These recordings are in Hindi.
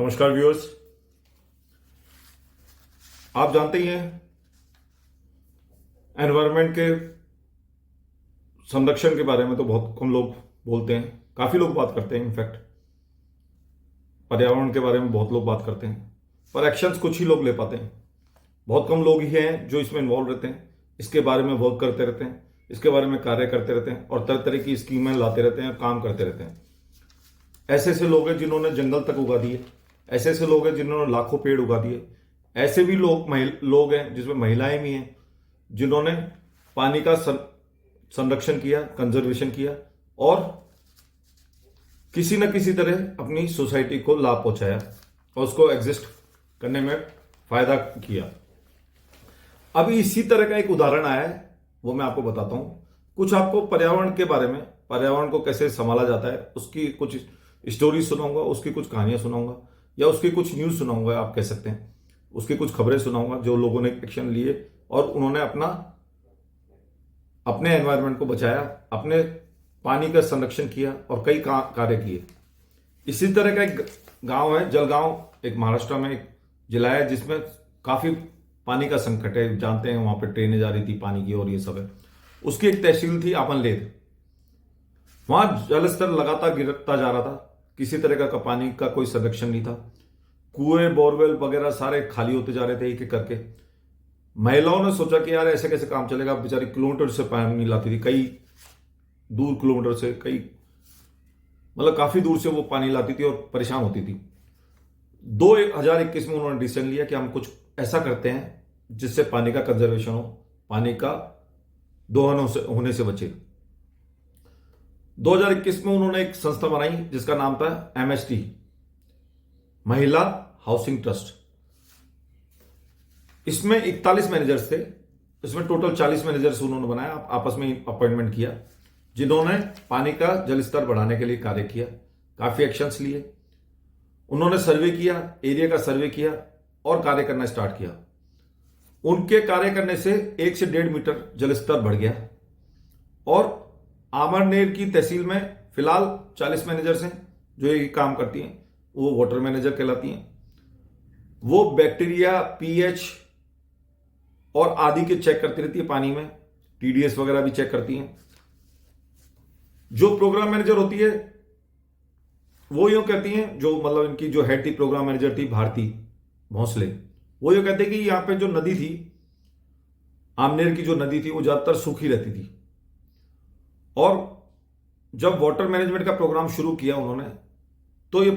नमस्कार व्यूअर्स। आप जानते ही हैं एनवायरनमेंट के संरक्षण के बारे में तो बहुत कम लोग बोलते हैं, काफी लोग बात करते हैं। इनफैक्ट पर्यावरण के बारे में बहुत लोग बात करते हैं, पर एक्शंस कुछ ही लोग ले पाते हैं। बहुत कम लोग ही हैं जो इसमें इन्वॉल्व रहते हैं, इसके बारे में वर्क करते रहते हैं, इसके बारे में कार्य करते रहते हैं और तरह तरह की स्कीमें लाते रहते हैं, काम करते रहते हैं। ऐसे ऐसे लोग हैं जिन्होंने जंगल तक उगा दिए, ऐसे ऐसे लोग हैं जिन्होंने लाखों पेड़ उगा दिए। ऐसे भी लोग हैं जिसमें महिलाएं भी हैं जिन्होंने पानी का संरक्षण किया, कंजर्वेशन किया और किसी न किसी तरह अपनी सोसाइटी को लाभ पहुंचाया और उसको एग्जिस्ट करने में फायदा किया। अभी इसी तरह का एक उदाहरण आया है, वो मैं आपको बताता हूं। कुछ आपको पर्यावरण के बारे में, पर्यावरण को कैसे संभाला जाता है, उसकी कुछ स्टोरी सुनाऊंगा, उसकी कुछ कहानियां सुनाऊंगा या उसकी कुछ न्यूज सुनाऊंगा, आप कह सकते हैं। उसकी कुछ खबरें सुनाऊंगा जो लोगों ने एक्शन लिए और उन्होंने अपने एनवायरनमेंट को बचाया, अपने पानी का संरक्षण किया और कई कार्य किए। इसी तरह का एक गांव है जलगांव, एक महाराष्ट्र में एक जिला है जिसमें काफी पानी का संकट है। जानते हैं वहां पर ट्रेनें जा रही थी पानी की और ये सब है। उसकी एक तहसील थी आपनलेद। वहां जलस्तर लगातार गिरता जा रहा था, किसी तरह का पानी का कोई संरक्षण नहीं था। कुएं, बोरवेल वगैरह सारे खाली होते जा रहे थे एक एक करके। महिलाओं ने सोचा कि यार ऐसे कैसे काम चलेगा। बेचारी किलोमीटर से पानी लाती थी, कई दूर किलोमीटर से, मतलब काफी दूर से वो पानी लाती थी और परेशान होती थी। 2021 में उन्होंने डिसीजन लिया कि हम कुछ ऐसा करते हैं जिससे पानी का कंजर्वेशन हो, पानी का दोहन होने से बचे। 2021 में उन्होंने एक संस्था बनाई जिसका नाम था MST, महिला हाउसिंग ट्रस्ट। इसमें 41 मैनेजर्स थे। इसमें टोटल 40 मैनेजर्स उन्होंने बनाया, आपस में अपॉइंटमेंट किया, जिन्होंने पानी का जल स्तर बढ़ाने के लिए कार्य किया, काफी एक्शंस लिए। उन्होंने सर्वे किया, एरिया का सर्वे किया और कार्य करना स्टार्ट किया। उनके कार्य करने से 1 से 1.5 मीटर जल स्तर बढ़ गया और आमरनेर की तहसील में फिलहाल 40 मैनेजर्स हैं जो ये काम करती हैं। वो वाटर मैनेजर कहलाती हैं। वो बैक्टीरिया, पीएच और आदि के चेक करती रहती है पानी में, TDS वगैरह भी चेक करती हैं। जो प्रोग्राम मैनेजर होती है वो यूं कहती हैं, जो मतलब इनकी जो हेड थी, प्रोग्राम मैनेजर थी भारती भोंसले, वो यूं कहते कि यहां पे जो नदी थी, आमनेर की जो नदी थी, वो ज्यादातर सूखी रहती थी। और जब वाटर मैनेजमेंट का प्रोग्राम शुरू किया उन्होंने, तो ये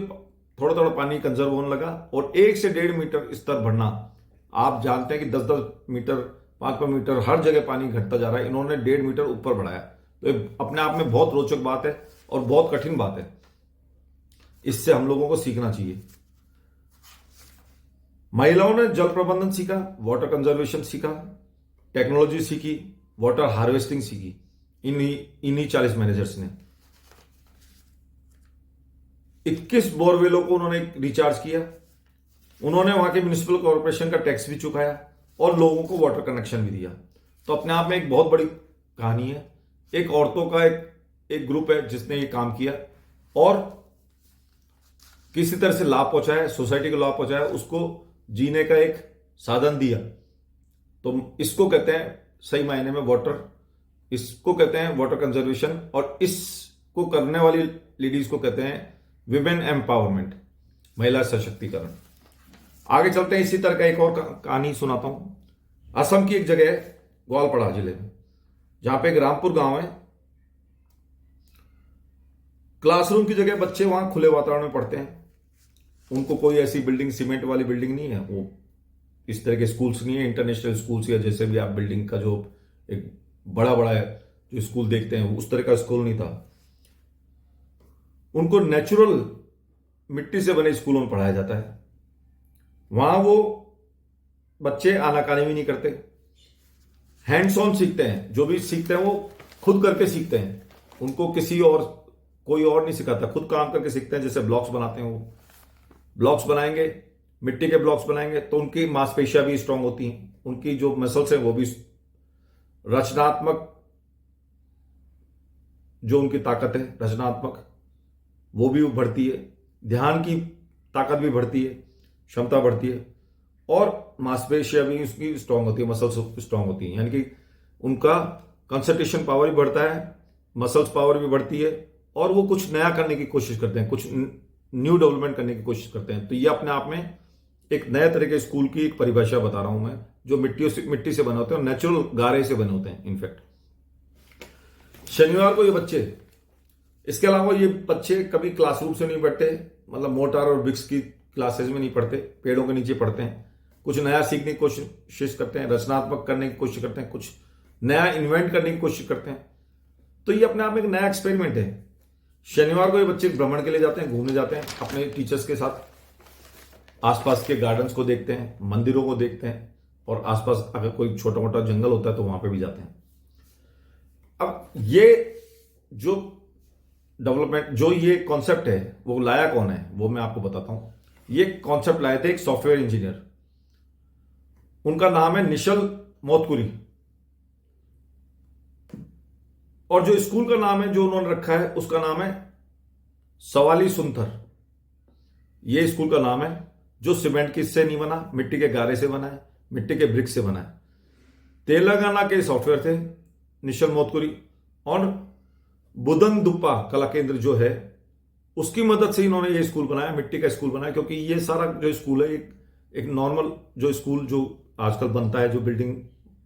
थोड़ा थोड़ा पानी कंजर्व होने लगा और 1 से 1.5 मीटर स्तर बढ़ना। आप जानते हैं कि 10-10 मीटर, 5-5 मीटर हर जगह पानी घटता जा रहा है। इन्होंने 1.5 मीटर ऊपर बढ़ाया। तो ये अपने आप में बहुत रोचक बात है और बहुत कठिन बात है। इससे हम लोगों को सीखना चाहिए। महिलाओं ने जल प्रबंधन सीखा, वाटर कंजर्वेशन सीखा, टेक्नोलॉजी सीखी, वाटर हार्वेस्टिंग सीखी। इन्हीं 40 मैनेजर्स ने 21 बोरवेलों को उन्होंने रिचार्ज किया। उन्होंने वहां के म्युनिसिपल कॉर्पोरेशन का टैक्स भी चुकाया और लोगों को वाटर कनेक्शन भी दिया। तो अपने आप में एक बहुत बड़ी कहानी है। एक औरतों का एक ग्रुप है जिसने ये काम किया और किसी तरह से लाभ पहुंचाया, सोसाइटी को लाभ पहुंचाया, उसको जीने का एक साधन दिया। तो इसको कहते हैं सही मायने में वाटर, इसको कहते हैं वाटर कंजर्वेशन और इसको करने वाली लेडीज को कहते हैं विमेन एम्पावरमेंट, महिला सशक्तिकरण। आगे चलते हैं, इसी तरह का एक और कहानी सुनाता हूं। असम की एक जगह है ग्वालपाड़ा जिले में, जहां पे एक रामपुर गांव है। क्लासरूम की जगह बच्चे वहां खुले वातावरण में पढ़ते हैं। उनको कोई ऐसी बिल्डिंग, सीमेंट वाली बिल्डिंग नहीं है, वो इस तरह के स्कूल्स नहीं है, इंटरनेशनल स्कूल्स या जैसे भी आप बिल्डिंग का जो एक बड़ा बड़ा है जो स्कूल देखते हैं उस तरह का स्कूल नहीं था। उनको नेचुरल मिट्टी से बने स्कूलों में पढ़ाया जाता है। वहां वो बच्चे आनाकानी भी नहीं करते, हैंड्स ऑन सीखते हैं। जो भी सीखते हैं वो खुद करके सीखते हैं। उनको कोई और नहीं सिखाता, खुद काम करके सीखते हैं। जैसे ब्लॉक्स बनाते हैं, वो ब्लॉक्स बनाएंगे, मिट्टी के ब्लॉक्स बनाएंगे तो उनकी मांसपेशियां भी स्ट्रांग होती हैं, उनकी जो मसल्स हैं वो भी रचनात्मक, जो उनकी ताकत है रचनात्मक, वो भी उभरती है। ध्यान की ताकत भी बढ़ती है, क्षमता बढ़ती है, और मांसपेशियां भी उसकी स्ट्रांग होती है, मसल्स स्ट्रांग होती हैं, यानी कि उनका कंसंट्रेशन पावर भी बढ़ता है, मसल्स पावर भी बढ़ती है, और वो कुछ नया करने की कोशिश करते हैं, कुछ न्यू डेवलपमेंट करने की कोशिश करते हैं। तो ये अपने आप में एक नए तरह के स्कूल की एक परिभाषा बता रहा हूं मैं, जो मिट्टी से बने होते हैं और नेचुरल गारे से बने होते हैं। इनफैक्ट शनिवार को ये बच्चे, इसके अलावा ये बच्चे कभी क्लासरूम से नहीं पढ़ते, मतलब मोटार और ब्रिक्स की क्लासेस में नहीं पढ़ते, पेड़ों के नीचे पढ़ते हैं, कुछ नया सीखने की कोशिश करते हैं, रचनात्मक करने की कोशिश करते हैं, कुछ नया इन्वेंट करने की कोशिश करते हैं। तो ये अपने आप में एक नया एक्सपेरिमेंट है। शनिवार को ये बच्चे भ्रमण के लिए जाते हैं, घूमने जाते हैं अपने टीचर्स के साथ, आसपास के गार्डन्स को देखते हैं, मंदिरों को देखते हैं, और आसपास अगर कोई छोटा मोटा जंगल होता है तो वहां पे भी जाते हैं। अब ये जो डेवलपमेंट, जो ये कॉन्सेप्ट है, वो लाया कौन है वो मैं आपको बताता हूं। ये कॉन्सेप्ट लाए थे एक सॉफ्टवेयर इंजीनियर, उनका नाम है निशल मोतकुरी, और जो स्कूल का नाम है जो उन्होंने रखा है उसका नाम है सवाली सुंथर। ये स्कूल का नाम है, जो सीमेंट की से नहीं बना, मिट्टी के गारे से बना है, मिट्टी के ब्रिक से बना है। तेलंगाना के सॉफ्टवेयर थे निशल मोतकुरी, और बुदन दुप्पा कला केंद्र जो है उसकी मदद से इन्होंने ये स्कूल बनाया, मिट्टी का स्कूल बनाया। क्योंकि ये सारा जो स्कूल है एक नॉर्मल जो स्कूल जो आजकल बनता है, जो बिल्डिंग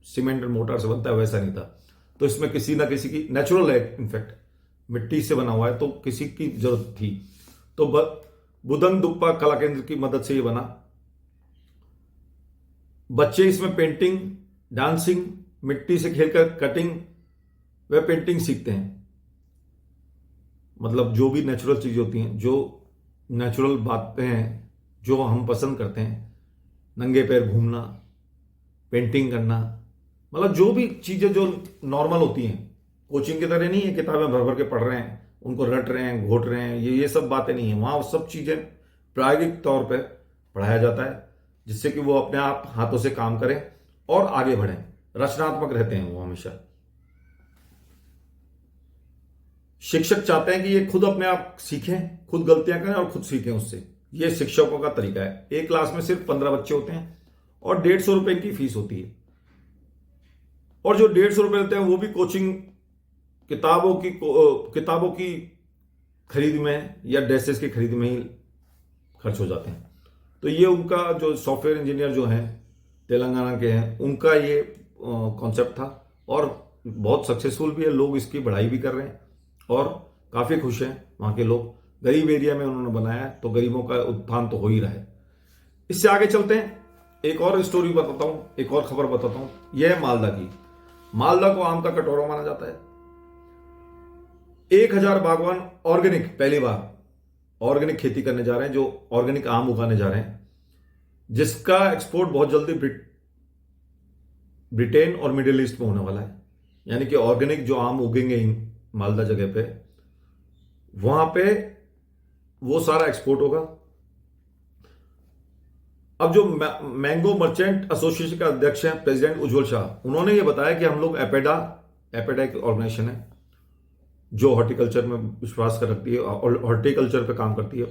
सीमेंट और मोटर से बनता है, वैसा नहीं था। तो इसमें किसी ना किसी की, नेचुरल है इनफैक्ट, मिट्टी से बना हुआ है, तो किसी की जरूरत थी। तो बुदन दुप्पा कला केंद्र की मदद से ये बना। बच्चे इसमें पेंटिंग, डांसिंग, मिट्टी से खेलकर कटिंग व पेंटिंग सीखते हैं। मतलब जो भी नेचुरल चीजें होती हैं, जो नेचुरल बातें हैं जो हम पसंद करते हैं, नंगे पैर घूमना, पेंटिंग करना, मतलब जो भी चीजें जो नॉर्मल होती हैं, कोचिंग की तरह नहीं है किताबें भर भर के पढ़ रहे हैं, उनको रट रहे हैं, घोट रहे हैं, ये सब बातें नहीं है। वहां सब चीजें प्रायोगिक तौर पे पढ़ाया जाता है, जिससे कि वो अपने आप हाथों से काम करें और आगे बढ़ें, रचनात्मक रहते हैं वो हमेशा। शिक्षक चाहते हैं कि ये खुद अपने आप सीखें, खुद गलतियां करें और खुद सीखें उससे। ये शिक्षकों का तरीका है। एक क्लास में सिर्फ 15 बच्चे होते हैं और 150 रुपए की फीस होती है, और जो 150 रुपए लेते हैं वो भी कोचिंग किताबों की खरीद में या ड्रेसेस की खरीद में ही खर्च हो जाते हैं। तो ये उनका जो सॉफ्टवेयर इंजीनियर जो हैं तेलंगाना के हैं, उनका ये कॉन्सेप्ट था, और बहुत सक्सेसफुल भी है। लोग इसकी बढ़ाई भी कर रहे हैं और काफी खुश हैं वहां के लोग। गरीब एरिया में उन्होंने बनाया है, तो गरीबों का उत्थान तो हो ही रहा है। इससे आगे चलते हैं, एक और स्टोरी बताता हूं, एक और खबर बताता हूं। यह है मालदा की। मालदा को आम का कटोरा माना जाता है। 1000 बागवान ऑर्गेनिक, पहली बार ऑर्गेनिक खेती करने जा रहे हैं, जो ऑर्गेनिक आम उगाने जा रहे हैं, जिसका एक्सपोर्ट बहुत जल्दी ब्रिटेन और मिडिल ईस्ट में होने वाला है। यानी कि ऑर्गेनिक जो आम उगेंगे इन मालदा जगह पे, वहां पे वो सारा एक्सपोर्ट होगा। अब जो मैंगो मर्चेंट एसोसिएशन का अध्यक्ष हैं प्रेसिडेंट उज्जवल शाह, उन्होंने ये बताया कि हम लोग एपेडा एक ऑर्गेनाइजेशन है जो हॉर्टिकल्चर में विश्वास कर रखती है, हॉर्टिकल्चर पे काम करती है,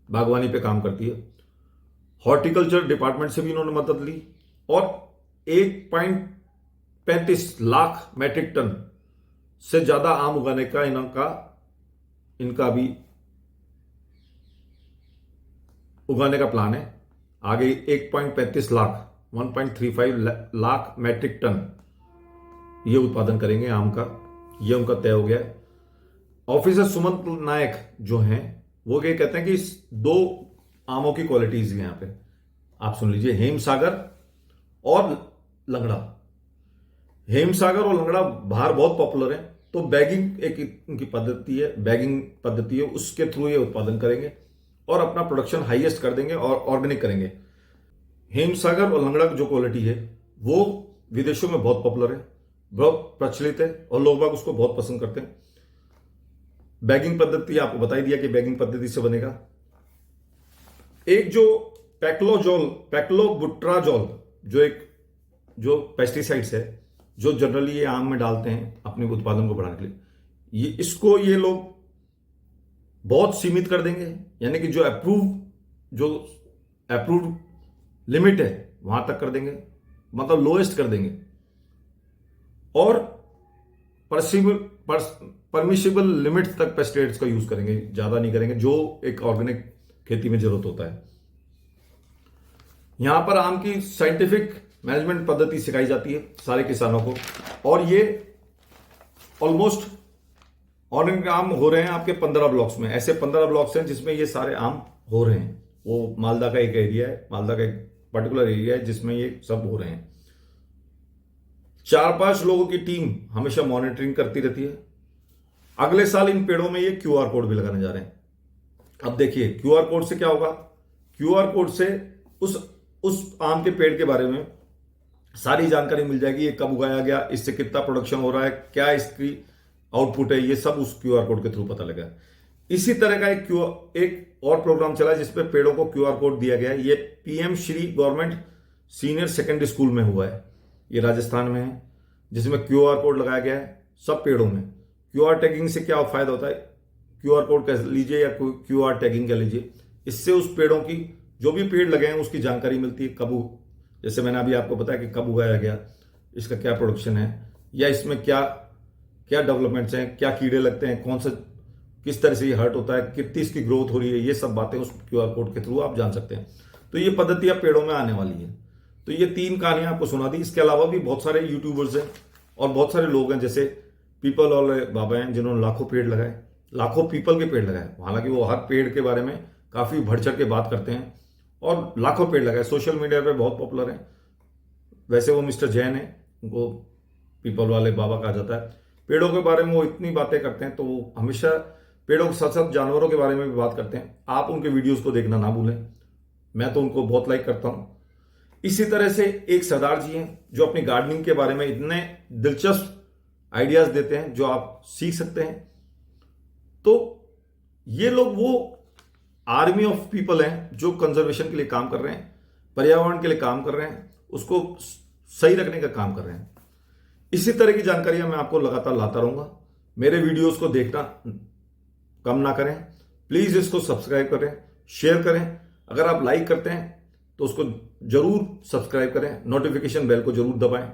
बागवानी पे काम करती है। हॉर्टिकल्चर डिपार्टमेंट से भी इन्होंने मदद ली, और 1.35 लाख मैट्रिक टन से ज्यादा आम उगाने का इनका भी उगाने का प्लान है। आगे 1.35 लाख 1.35 लाख मैट्रिक टन ये उत्पादन करेंगे आम का, ये उनका तय हो गया है। ऑफिसर सुमंत नायक जो हैं वो ये कहते हैं कि इस 2 आमों की क्वालिटीज हैं यहां पे, आप सुन लीजिए, हेमसागर और लंगड़ा। हेमसागर और लंगड़ा बाहर बहुत पॉपुलर है, तो बैगिंग एक उनकी पद्धति है, बैगिंग पद्धति है, उसके थ्रू ये उत्पादन करेंगे और अपना प्रोडक्शन हाईएस्ट कर देंगे और ऑर्गेनिक करेंगे। हेमसागर और लंगड़ा की जो क्वालिटी है वो विदेशों में बहुत पॉपुलर है, बहुत प्रचलित है, और लोग बाग उसको बहुत पसंद करते हैं। बैगिंग पद्धति आपको बता ही दिया कि बैगिंग पद्धति से बनेगा। एक जो पैक्लोबुट्राजोल जो पेस्टिसाइड्स है, जो जनरली ये आम में डालते हैं अपने उत्पादन को बढ़ाने के लिए, ये लोग बहुत सीमित कर देंगे। यानी कि जो अप्रूव जो अप्रूव्ड लिमिट है वहां तक कर देंगे, मतलब लोएस्ट कर देंगे, और परमिशिबल लिमिट्स तक पेस्टिसाइड्स का यूज करेंगे, ज्यादा नहीं करेंगे जो एक ऑर्गेनिक खेती में जरूरत होता है। यहां पर आम की साइंटिफिक मैनेजमेंट पद्धति सिखाई जाती है सारे किसानों को, और ये ऑलमोस्ट ऑर्गेनिक आम हो रहे हैं आपके 15 ब्लॉक्स में। ऐसे 15 ब्लॉक्स हैं जिसमें ये सारे आम हो रहे हैं। वो मालदा का एक एरिया है, मालदा का एक पर्टिकुलर एरिया है जिसमें ये सब हो रहे हैं। 4-5 लोगों की टीम हमेशा मॉनिटरिंग करती रहती है। अगले साल इन पेड़ों में ये क्यूआर कोड भी लगाने जा रहे हैं। अब देखिए क्यूआर कोड से क्या होगा। क्यूआर कोड से उस आम के पेड़ के बारे में सारी जानकारी मिल जाएगी। ये कब उगाया गया, इससे कितना प्रोडक्शन हो रहा है, क्या इसकी आउटपुट है, ये सब उस क्यूआर कोड के थ्रू पता लगा। इसी तरह का एक और प्रोग्राम चला है जिसपे पेड़ों को क्यूआर कोड दिया गया है। ये PM Shri government senior secondary school में हुआ है, ये राजस्थान में है, जिसमें क्यूआर कोड लगाया गया है सब पेड़ों में। क्यूआर टैगिंग से क्या फायदा होता है, क्यूआर कोड कह लीजिए या क्यूआर टैगिंग कह लीजिए, इससे उस पेड़ों की जो भी पेड़ लगे हैं उसकी जानकारी मिलती है। कब, जैसे मैंने अभी आपको बताया कि कब उगाया गया, इसका क्या प्रोडक्शन है, या इसमें क्या क्या डेवलपमेंट्स हैं, क्या कीड़े लगते हैं, कौन सा किस तरह से ये हर्ट होता है, कितनी इसकी ग्रोथ हो रही है, ये सब बातें उस क्यूआर कोड के थ्रू आप जान सकते हैं। तो ये पद्धति अब पेड़ों में आने वाली है। तो ये 3 कहानियां आपको सुना दी। इसके अलावा भी बहुत सारे यूट्यूबर्स हैं और बहुत सारे लोग हैं, जैसे पीपल वाले बाबा हैं जिन्होंने लाखों पेड़ लगाए, लाखों पीपल के पेड़ लगाए। हालांकि वो हर पेड़ के बारे में काफी बढ़ चढ़ के बात करते हैं और लाखों पेड़ लगाए, सोशल मीडिया पे बहुत पॉपुलर है। वैसे वो मिस्टर जैन है, उनको पीपल वाले बाबा कहा जाता है। पेड़ों के बारे में वो इतनी बातें करते हैं, तो वो हमेशा पेड़ों के साथ साथ जानवरों के बारे में भी बात करते हैं। आप उनके वीडियोस को देखना ना भूलें, मैं तो उनको बहुत लाइक करता हूं। इसी तरह से एक सरदार जी हैं जो अपनी गार्डनिंग के बारे में इतने दिलचस्प आइडियाज देते हैं जो आप सीख सकते हैं। तो ये लोग वो आर्मी ऑफ पीपल हैं जो कंजर्वेशन के लिए काम कर रहे हैं, पर्यावरण के लिए काम कर रहे हैं, उसको सही रखने का काम कर रहे हैं। इसी तरह की जानकारियां मैं आपको लगातार लाता रहूंगा। मेरे वीडियोस को देखना कम ना करें, प्लीज इसको सब्सक्राइब करें, शेयर करें। अगर आप लाइक करते हैं तो उसको जरूर सब्सक्राइब करें, नोटिफिकेशन बेल को जरूर दबाएं।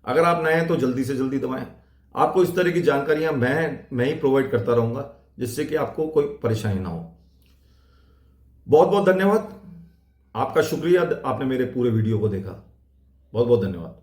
अगर आप नए हैं तो जल्दी से जल्दी दबाएं। आपको इस तरह की जानकारियां मैं ही प्रोवाइड करता रहूंगा, जिससे कि आपको कोई परेशानी ना हो। बहुत बहुत धन्यवाद, आपका शुक्रिया, आपने मेरे पूरे वीडियो को देखा। बहुत बहुत धन्यवाद।